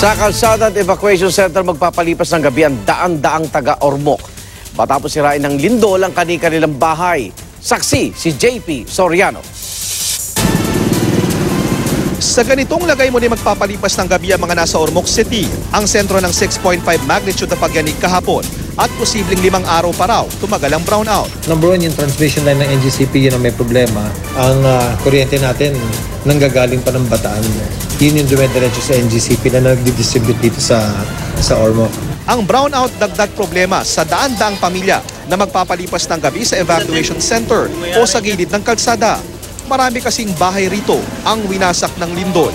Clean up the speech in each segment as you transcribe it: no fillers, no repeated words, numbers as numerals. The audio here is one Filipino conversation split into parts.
Sa Kalsada at Evacuation Center magpapalipas ng gabi ang daan-daang taga-Ormoc. Matapos sirain ng lindol ang kanilang bahay. Saksi si JP Soriano. Sa ganitong lagay mo ni magpapalipas ng gabi ang mga nasa Ormoc City, ang sentro ng 6.5 magnitude na pagyanig kahapon at posibleng 5 araw pa raw tumagal ang brownout. Number one, yung transmission line ng NGCP, yun ang may problema. Ang kuryente natin nanggagaling pa ng Bataan. Yun yung dumediretso sa NGCP na nagdi-distribute dito sa Ormoc. Ang brownout dagdag problema sa daan-daang pamilya na magpapalipas ng gabi sa evacuation center o sa gilid ng kalsada. Marami kasing bahay rito ang winasak ng lindol.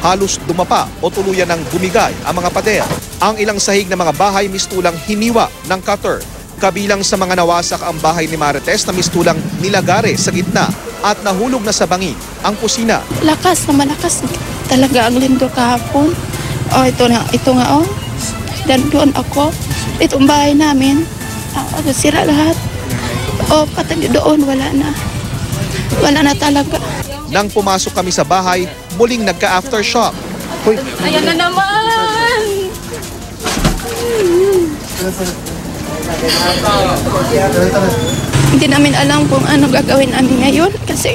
Halos dumapa o tuluyan ng bumigay ang mga pader. Ang ilang sahig ng mga bahay mistulang hiniwa ng cutter. Kabilang sa mga nawasak ang bahay ni Marites na mistulang nilagare sa gitna at nahulog na sa bangin ang kusina. Lakas na malakas talaga ang lindol kahapon. Ito nga Dan doon ako. Itong bahay namin. Sira lahat. Pati doon wala na. Wala na talaga. Nang pumasok kami sa bahay, muling nagka-aftershock. Ayan na naman! Hindi namin alam kung ano gagawin namin ngayon kasi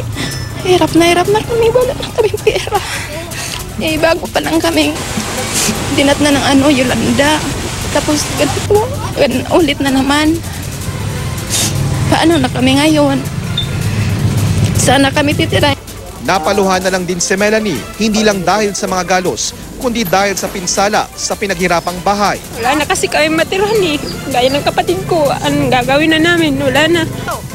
hirap na kami. Wala na kaming pera. Bago pa lang kaming dinat na ng Yolanda. Tapos ganito, ulit na naman. Paano na kami ngayon? Sana kami titira. Napaluhan na lang din si Melanie, hindi lang dahil sa mga galos, kundi dahil sa pinsala sa pinaghirapang bahay. Wala na kasi kami matirahan Gaya ng kapatid ko, anong gagawin na namin? Wala na.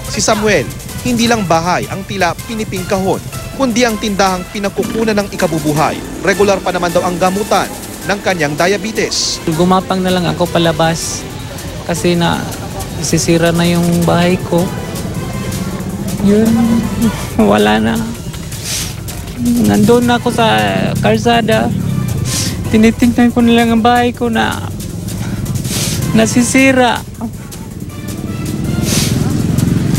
Si Samuel, hindi lang bahay ang tila pinipingkahon, kundi ang tindahang pinagkukunan ng ikabubuhay. Regular pa naman daw ang gamutan ng kanyang diabetes. Gumapang na lang ako palabas kasi sisira na yung bahay ko. Yun, wala na. Nandun ako sa kalsada. Tinitingnan ko na lang ang bahay ko na nasisira.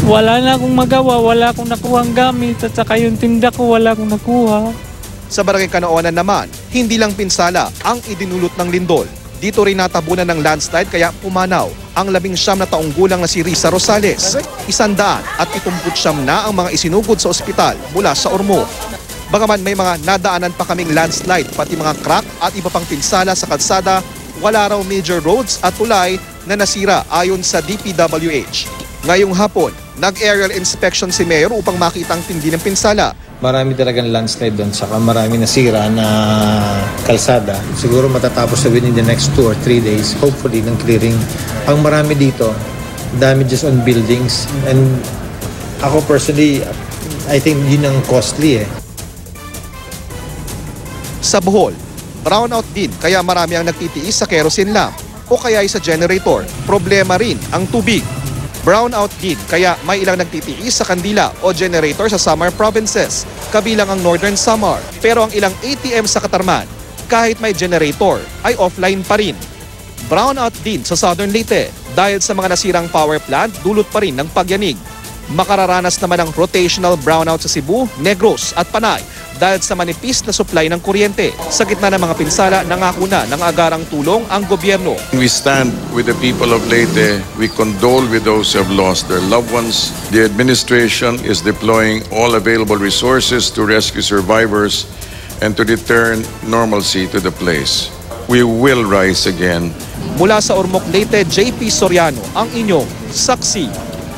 Wala na akong magawa, wala akong nakuhang gamit at saka yung tinda ko wala akong nakuha. Sa Barangay Canoonan naman, hindi lang pinsala ang idinulot ng lindol. Dito rin natabunan ng landslide kaya pumanaw ang 19 na taong gulang na si Risa Rosales. 179 na ang mga isinugod sa ospital mula sa Ormoc. Bagaman may mga nadaanan pa kaming landslide, pati mga crack at iba pang pinsala sa kalsada, wala raw major roads at tulay na nasira ayon sa DPWH. Ngayong hapon, nag-aerial inspection si Mayor upang makita ang tindi ng pinsala. Marami talagang landslide doon, saka marami nasira na kalsada. Siguro matatapos na within the next 2 or 3 days, hopefully, ng clearing. Ang marami dito, damages on buildings. And ako personally, I think yun ang costly Sa Bohol, brownout din kaya marami ang nagtitiis sa kerosene lamp o kaya sa generator. Problema rin ang tubig. Brownout din kaya may ilang nagtitiis sa kandila o generator sa Samar provinces, kabilang ang Northern Samar. Pero ang ilang ATM sa Katarman, kahit may generator, ay offline pa rin. Brownout din sa Southern Leyte dahil sa mga nasirang power plant, dulot pa rin ng pagyanig. Makararanas naman ang rotational brownout sa Cebu, Negros at Panay dahil sa manipis na supply ng kuryente. Sa gitna ng mga pinsala, nangako na ng agarang tulong ang gobyerno. We stand with the people of Leyte. We condole with those who have lost their loved ones. The administration is deploying all available resources to rescue survivors and to return normalcy to the place. We will rise again. Mula sa Ormoc, Leyte, JP Soriano, ang inyong saksi.